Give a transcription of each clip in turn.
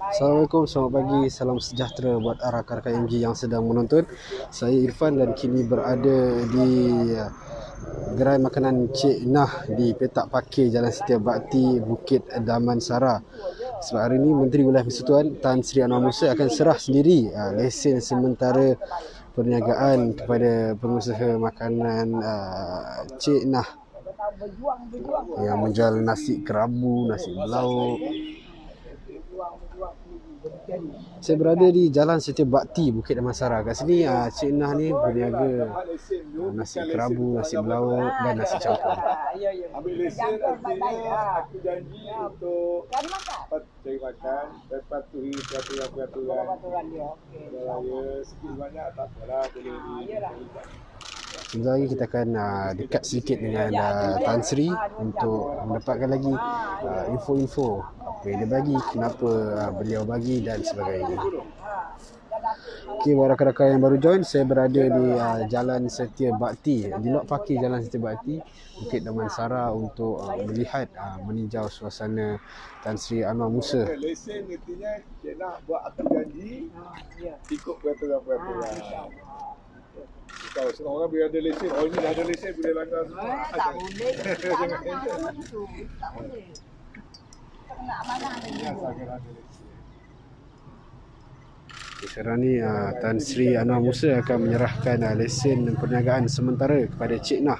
Assalamualaikum, selamat pagi, salam sejahtera buat rakan-rakan MG yang sedang menonton. Saya Irfan dan kini berada di gerai makanan Cik Nah di Petak Pakir, Jalan Setia Bakti, Bukit Damansara. Sebab hari ini Menteri Wilayah Persekutuan Tan Sri Anwar Musa akan serah sendiri lesen sementara perniagaan kepada pengusaha makanan Cik Nah yang menjual nasi kerabu, nasi belauk. Saya berada di Jalan Setia Bakti, Bukit Damansara. Kat sini Cik Nah ni berniaga nasi kerabu, nasi belauk dan nasi campur. Ambil lesen artinya aku janji untuk cari makan dan patuhi peraturan dia. Kalau sikit banyak tak apalah, boleh Sebentar lagi kita akan dekat sedikit dengan Tan Sri untuk mendapatkan lagi info-info apa yang dia bagi, kenapa beliau bagi dan sebagainya. Okey, buat rakan-rakan yang baru join, saya berada di Jalan Setia Bakti, di lok parkir Jalan Setia Bakti, Bukit Damansara untuk melihat, meninjau suasana Tan Sri Anwar Musa. lesen artinya Cik Nah buat aku janji ikut peraturan. Kalau setengah orang bila ada lesen, oh ini dah ada lesen boleh langgar semua. Tak boleh. Tak boleh. Kena amanah lagi. Sekarang ni Tan Sri Anwar Musa akan menyerahkan lesen perniagaan sementara kepada Cik Nah.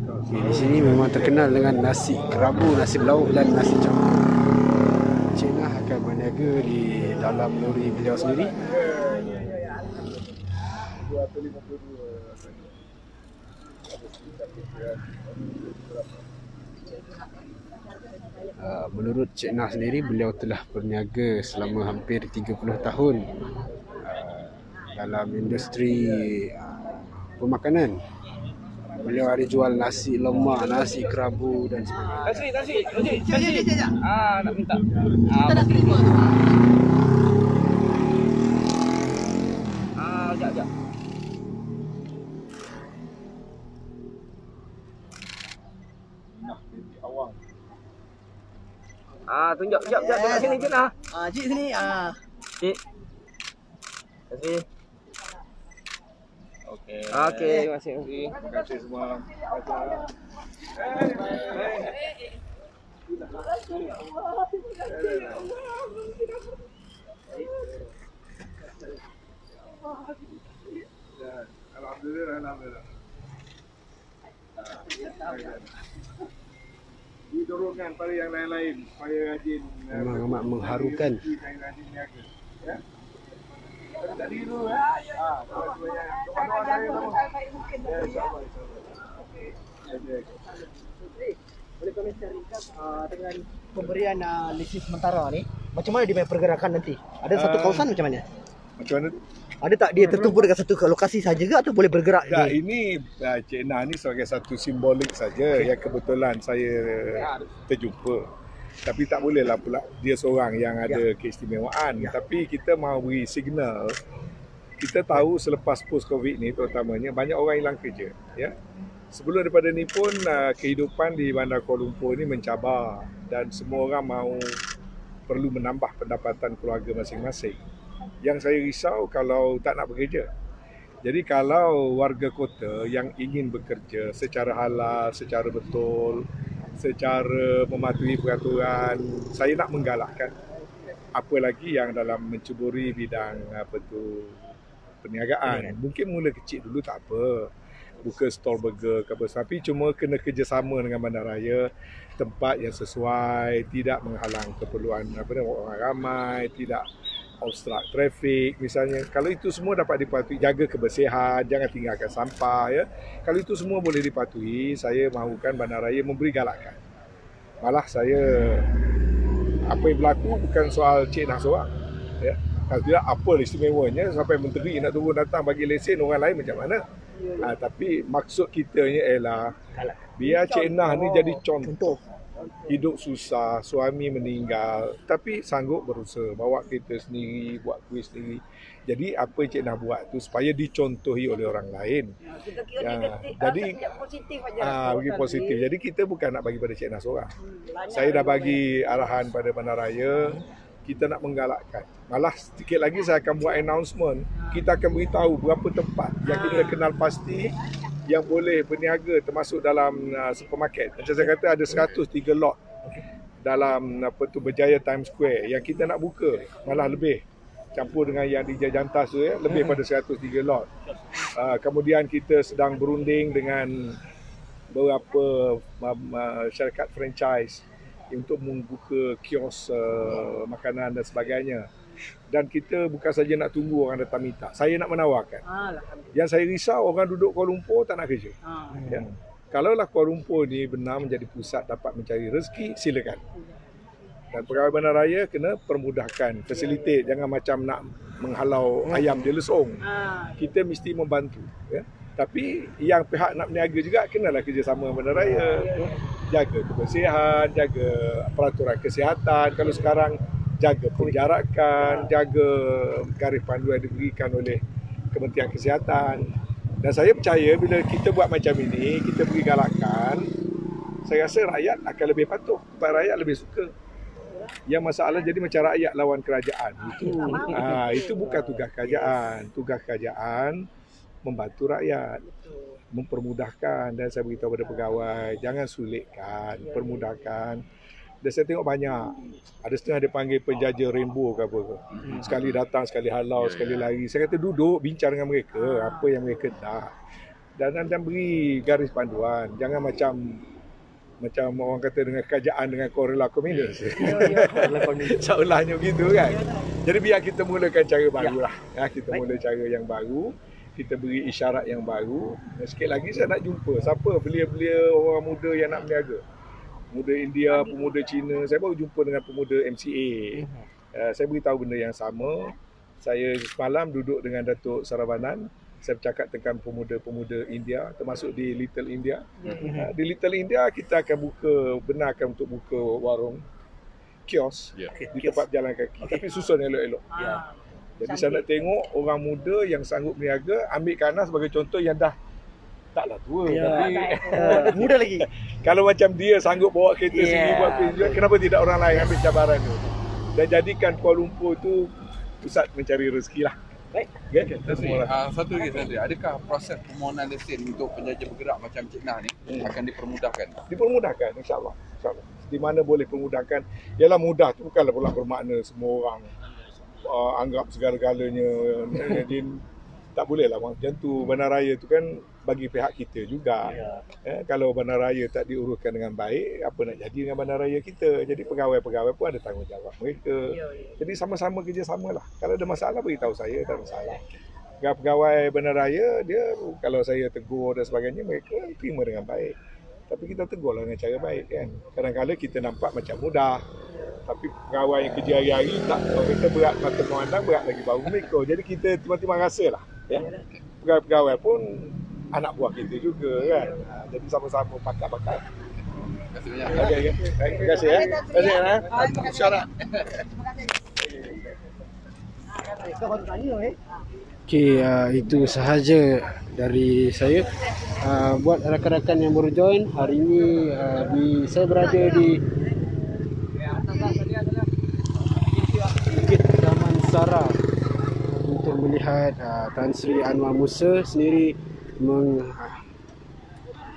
Okay, di sini memang terkenal dengan nasi kerabu, nasi belauk dan nasi campur. Cik Nah akan berniaga di dalam lori beliau sendiri. Menurut Cik Nah sendiri, beliau telah berniaga selama hampir 30 tahun dalam industri pemakanan. Beliau ada jual nasi lemak, nasi kerabu dan sebagainya. Nasi. Nak minta. Kita dah terima. Sekejap. Awang. Tunjuk. Sekejap. Sini je lah. Cik sini. Cik. Terima kasih. Okey, terima kasih. Terima kasih semua. Alhamdulillah. Didorongkan pada yang lain-lain supaya rajin. Memang amat mengharukan. Ya. Tak diru Boleh komentar ringkas dengan pemberian lesen sementara ni, macam mana dia punya pergerakan nanti? Ada satu kawasan macam mana? Macam mana? Ada tak dia tertumpu dekat satu lokasi saja ke atau boleh bergerak? Tak, ini Cik Nah ni sebagai satu simbolik saja yang kebetulan saya terjumpa. Tapi tak bolehlah pula dia seorang yang ada keistimewaan. Tapi kita mahu beri signal. Kita tahu selepas post Covid ni terutamanya banyak orang hilang kerja, ya. Sebelum daripada ni pun kehidupan di Bandar Kuala Lumpur ni mencabar dan semua orang mahu perlu menambah pendapatan keluarga masing-masing. Yang saya risau kalau tak nak bekerja. Jadi kalau warga kota yang ingin bekerja secara halal, secara betul, secara mematuhi peraturan, saya nak menggalakkan. Apa lagi yang dalam menceburi bidang perniagaan. Mungkin mula kecil dulu tak apa. Buka stall burger ke apa, tapi cuma kena kerjasama dengan bandaraya, tempat yang sesuai, tidak menghalang keperluan orang ramai, tidak obstruct traffic misalnya. Kalau itu semua dapat dipatuhi, jaga kebersihan, jangan tinggalkan sampah, ya. Kalau itu semua boleh dipatuhi, saya mahukan bandaraya memberi galakan. Malah saya, apa yang berlaku bukan soal Cik Nah seorang, ya. Kalau tidak, apa istimewanya sampai menteri nak turun datang bagi lesen orang lain macam mana? Tapi maksud kita ni ialah biar Cik Nah ni jadi contoh. hidup susah, suami meninggal, tapi sanggup berusaha, bawa kereta sendiri, buat kuih sendiri. Jadi apa Cik Nah buat tu supaya dicontohi oleh orang lain. Kita kira Jadi positif aja. bagi positif. Jadi kita bukan nak bagi pada Cik Nah seorang. Saya dah bagi arahan pada Bandaraya, kita nak menggalakkan. Malah sedikit lagi saya akan buat announcement. Kita akan beritahu berapa tempat yang kita kenal pasti yang boleh berniaga termasuk dalam supermarket. Macam saya kata ada 103 lot dalam Berjaya Times Square yang kita nak buka, malah lebih. Campur dengan yang di Jantas tu lebih pada 103 lot. Kemudian kita sedang berunding dengan beberapa syarikat franchise untuk membuka kios makanan dan sebagainya. Dan kita bukan saja nak tunggu orang datang minta. Saya nak menawarkan. Yang saya risau orang duduk Kuala Lumpur tak nak kerja. Ya. Kalaulah Kuala Lumpur ni benar menjadi pusat dapat mencari rezeki, silakan. Dan pegawai Bandaraya kena permudahkan, facilitate, jangan macam nak menghalau ayam dia lesong. Kita mesti membantu, ya. Tapi yang pihak nak berniaga juga kenalah kerjasama dengan Bandaraya. Jaga kebersihan, jaga peraturan kesihatan. Kalau sekarang jaga penjarakan, jaga garis panduan yang diberikan oleh Kementerian Kesihatan. Dan saya percaya bila kita buat macam ini, kita beri galakan, saya rasa rakyat akan lebih patuh, rakyat lebih suka. Yang masalah jadi macam rakyat lawan kerajaan. Itu bukan tugas kerajaan. Tugas kerajaan membantu rakyat, mempermudahkan. Dan saya beritahu pada pegawai, jangan sulitkan, permudahkan. Dan saya tengok banyak, ada setengah dia panggil penjaja rainbow ke apa ke. Sekali datang, sekali halau, sekali lari. Saya kata duduk, bincang dengan mereka, apa yang mereka nak. Dan beri garis panduan. Jangan macam orang kata dengan kerajaan dengan korela komunis. Seolahnya begitu kan. Jadi biar kita mulakan cara baru lah. Ya, kita mula cara yang baru. Kita beri isyarat yang baru. Dan sikit lagi saya nak jumpa siapa belia-belia orang muda yang nak berniaga. Pemuda India, pemuda Cina. Saya baru jumpa dengan pemuda MCA. Saya beritahu benda yang sama. Saya semalam duduk dengan Datuk Saravanan. Saya bercakap tentang pemuda-pemuda India, termasuk di Little India. Di Little India kita akan benarkan untuk buka warung, kios di tempat berjalan kaki. Tapi susun elok-elok. Jadi saya nak tengok orang muda yang sanggup berniaga, ambil Kana sebagai contoh yang dah taklah tua. Tapi muda lagi. Kalau macam dia sanggup bawa kereta sendiri buat kerja, kenapa tidak orang lain ambil cabaran tu? Dan jadikan Kuala Lumpur tu pusat mencari rezeki lah. Baik. Satu lagi, adakah proses permohonan lesen untuk penjaja bergerak macam Cik Nah ni akan dipermudahkan? Dipermudahkan, insyaAllah. Di mana boleh permudahkan, ialah mudah tu bukanlah pula bermakna semua orang anggap segala-galanya. Tak boleh lah macam tu. Bandaraya tu kan bagi pihak kita juga. Kalau Bandaraya tak diuruskan dengan baik, apa nak jadi dengan Bandaraya kita? Jadi pegawai-pegawai pun ada tanggungjawab mereka. Jadi sama-sama kerjasama lah. Kalau ada masalah, beritahu saya, tak ada masalah. Pegawai Bandaraya, dia kalau saya tegur dan sebagainya, mereka terima dengan baik. Tapi kita tegurlah dengan cara baik kan. Kadang-kadang kita nampak macam mudah. Tapi pegawai yang kerja hari-hari tak, kalau kita berat mata memandang, berat lagi baru mikir. Jadi kita terima kasih lah. Ya. Pegawai-pegawai pun anak buah kita juga kan. Jadi sama-sama pakat-pakat. Terima kasih banyak. Terima kasih ya. Terima kasih syarat. Okey, itu sahaja dari saya. Buat rakan-rakan yang baru join, hari ini saya berada di Bukit Damansara untuk melihat Tan Sri Anwar Musa sendiri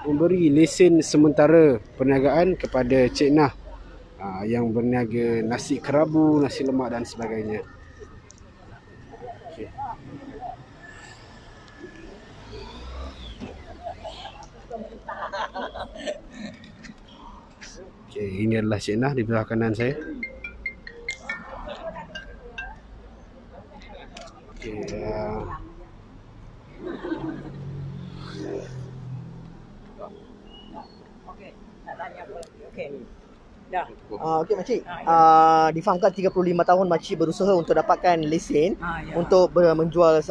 memberi lesen sementara perniagaan kepada Cik Nah yang berniaga nasi kerabu, nasi lemak dan sebagainya. Okey, ini adalah Cik Nah di belah kanan saya. Okey, Okey, nak tanya apa lagi? Okey. Dah. Okey makcik. Ya. Difahamkan 35 tahun makcik berusaha untuk dapatkan lesen Ya. untuk menjual Nasi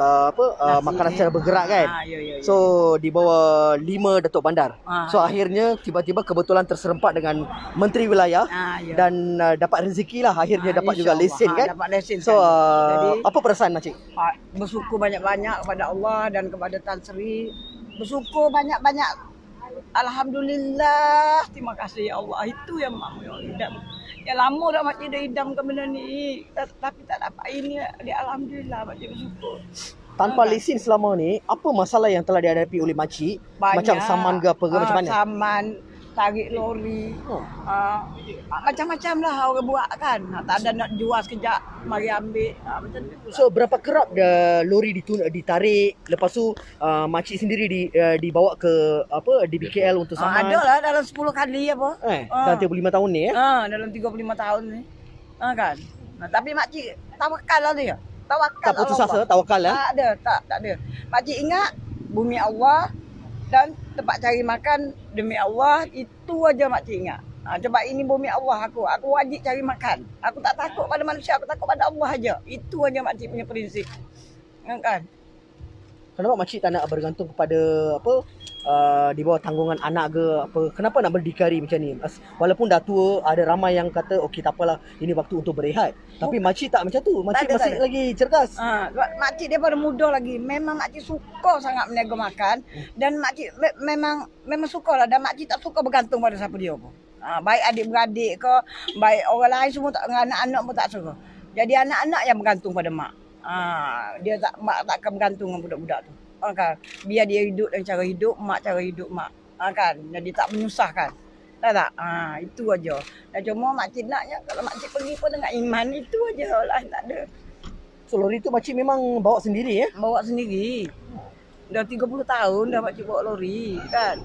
makanan ni. secara bergerak kan. Ya. So di bawah 5 Datuk Bandar. So Ya. akhirnya tiba-tiba kebetulan terserempak dengan menteri wilayah Ya. dan dapat rezeki lah akhirnya dapat juga InsyaAllah. lesen kan. Dapat lesen. So Jadi apa perasaan makcik? bersyukur banyak-banyak kepada Allah dan kepada Tan Sri. Bersyukur banyak-banyak. Alhamdulillah, terima kasih ya Allah. Itu yang mak mau idam. Ya lama dah makcik dah idamkan benda ni. Tapi tak dapat ini. Dia alhamdulillah makcik bersyukur. Tanpa lesen selama ni, apa masalah yang telah dihadapi oleh makcik? Macam saman ke apa ke macam mana? Saman, tarik lori. Macam-macam lah orang buat kan. Tak ada nak jual sekejap, mari ambil. Macam tu lah. So berapa kerap lori ditarik, lepas tu makcik sendiri dibawa ke DBKL untuk saman? Ada lah dalam 10 kali apa. Dalam 35 tahun ni Dalam 35 tahun ni. Kan. Tapi makcik tawakal lah dia. Tawakal tak putus asa, tawakal Tak ada. Makcik ingat bumi Allah dan tempat cari makan demi Allah, itu aja makcik ingat. Sebab ini bumi Allah aku wajib cari makan. Aku tak takut pada manusia, aku takut pada Allah aja. Itu aja makcik punya prinsip. Kan? Kenapa makcik tak nak bergantung kepada di bawah tanggungan anak ke apa? Kenapa nak berdikari macam ni? Walaupun dah tua, ada ramai yang kata okey tak apalah, ini waktu untuk berehat. Tapi makcik tak macam tu. Makcik masih lagi cerdas. Makcik daripada muda lagi. Memang makcik suka sangat meniaga makan dan makcik memang suka lah, dan makcik tak suka bergantung pada siapa dia pun. Baik adik-beradik ke, baik orang lain semua tak, anak-anak pun tak suka. Jadi anak-anak yang bergantung pada mak. Mak tak akan bergantung dengan budak-budak tu. Kan? Biar dia hidup dengan cara hidup mak, cara hidup mak. Kan? Jadi tak menyusahkan. Tak? Itu aja. Dan cuma makcik naknya kalau makcik pergi pun dengan iman, itu aja lah, tak ada. So lori tu makcik memang bawa sendiri ya? Bawa sendiri. Dah 30 tahun dah makcik bawa lori kan.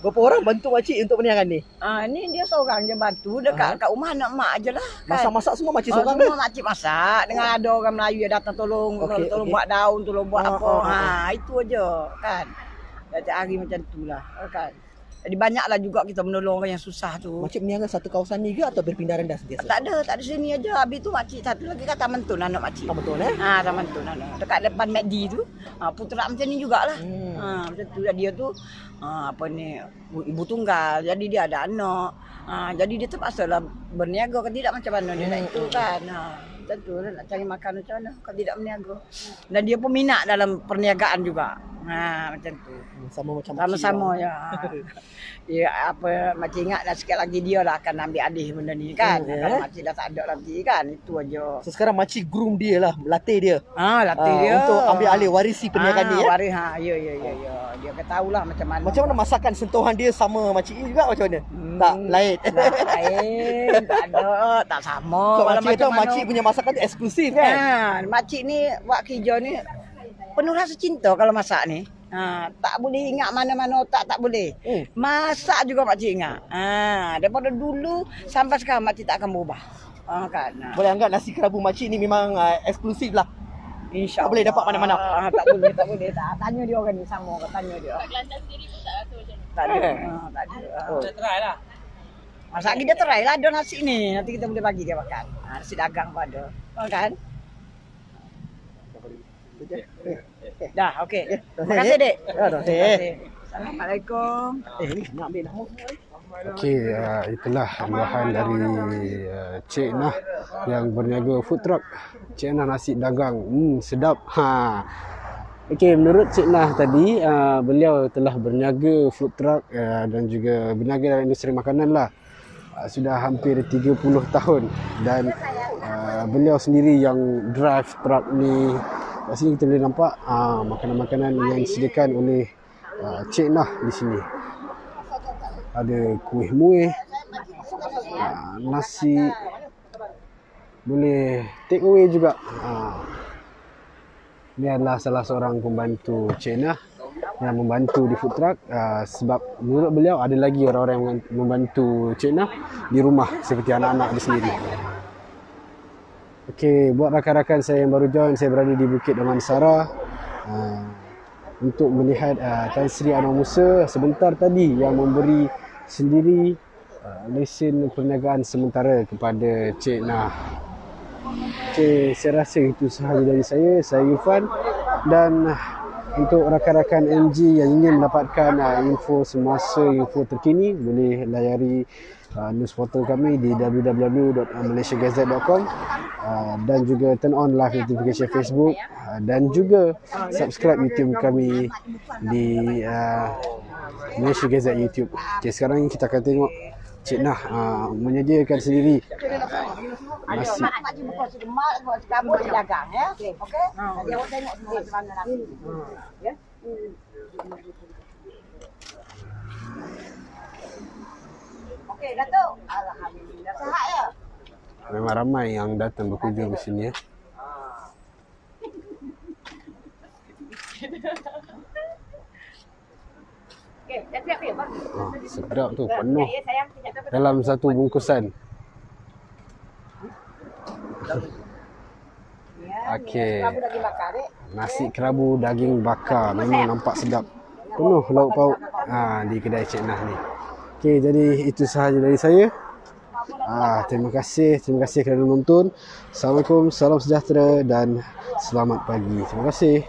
Berapa orang bantu makcik untuk perniagaan ni? Ni dia seorang je bantu dekat kat rumah anak mak aje lah. Kan? Masak-masak semua makcik seorang ke? Semua makcik masak. Dengan ada orang Melayu yang datang tolong, tolong buat daun, tolong buat apa. Itu aja kan. Setiap hari macam tu lah kan. Jadi banyaklah juga kita menolong orang yang susah tu. Makcik berniaga satu kawasan ni ke atau berpindah rendah sentiasa? Tak ada sini aja. Habis tu makcik satu lagi kat Taman Tun anak makcik. Taman Tun Taman Tun anak. Dekat depan McD tu. Putera macam ni jugalah. Macam tu dia tu ibu tunggal. Jadi dia ada anak. Jadi dia terpaksalah berniaga, kan tidak macam mana dia nak itu kan. Macam tu lah, nak cari makan macam mana kalau tidak berniaga. Dan dia pun minat dalam perniagaan juga. Macam tu. Sama-sama ya. Ya makcik ingat dah sikit lagi dia lah akan ambil alih benda ni kan. Kalau makcik dah tak ada lagi kan, itu aja. So sekarang makcik groom dia lah, latih dia. Latih dia untuk ambil alih warisi perniagaan ni ya. Waris ya. Dia akan tahulah macam mana. Macam mana masakan sentuhan dia sama makcik juga macam mana? Tak lain. Lain, tak ada, tak sama. So makcik tu makcik punya masakan tu eksklusif kan? Makcik ni buat kerja ni penuh rasa cinta kalau masak ni. Tak boleh ingat mana-mana tak boleh. Masak juga makcik ingat. Daripada dulu sampai sekarang makcik tak akan berubah. Kan. Boleh anggap nasi kerabu makcik ni memang eksklusif lah. InsyaAllah. Tak boleh dapat mana-mana. Tak boleh. Tanya dia orang ni sama. Tanya dia. Kelantan sendiri pun tak rasa macam ni. Tak ada. Tak ada. Kita try lah. Masa lagi dia try lah, ada nasi ni. Nanti kita boleh bagi dia makan. Nasi dagang pun ada. Kan? Dah, okey. Terima kasih, Dek. Terima kasih. Assalamualaikum. Ni nak ambil nama. Okey, itulah luahan dari Cik Nah yang berniaga food truck. Cik Nah nasi dagang. Sedap. Okey, menurut Cik Nah tadi, beliau telah berniaga food truck dan juga berniaga dalam industri makanan lah. Sudah hampir 30 tahun dan beliau sendiri yang drive truck ni. Kat sini kita boleh nampak makanan-makanan yang disediakan oleh Cik Nah di sini. Ada kuih muih, nasi, boleh take away juga. Ini adalah salah seorang pembantu Cik Nah yang membantu di food truck, sebab menurut beliau ada lagi orang-orang yang membantu Cik Nah di rumah seperti anak-anak dia sendiri. Okey, buat rakan-rakan saya yang baru join, saya berada di Bukit Damansara untuk melihat Tan Sri Anwar Musa sebentar tadi yang memberi sendiri lesen perniagaan sementara kepada Cik Nah. Okey, saya rasa itu sahaja dari saya Irfan, dan untuk rakan-rakan MG yang ingin mendapatkan info semasa, info terkini, boleh layari news portal kami di www.malaysiagazette.com, dan juga turn on live notification Facebook, dan juga subscribe YouTube kami di Malaysia Gazette YouTube. Okey, sekarang kita akan tengok Cik Nah menyediakan sendiri nasi. Makcik buka sedemak, buat kabut dagang ya. Okey. Jadi awak tengok semua macam mana nasi. Ya. Okey, Datuk. Alhamdulillah sihat ya. Memang ramai yang datang berkunjung ke sini ya. Okey, dah siap ya, Bang. Sedap tu, penuh dalam satu bungkusan. Okey. Kerabu daging bakar dek. Nasi kerabu daging bakar memang nampak sedap. Penuh lauk pauk di kedai Cik Nah ni. Okey, jadi itu sahaja dari saya. Terima kasih kerana menonton. Assalamualaikum, salam sejahtera dan selamat pagi. Terima kasih.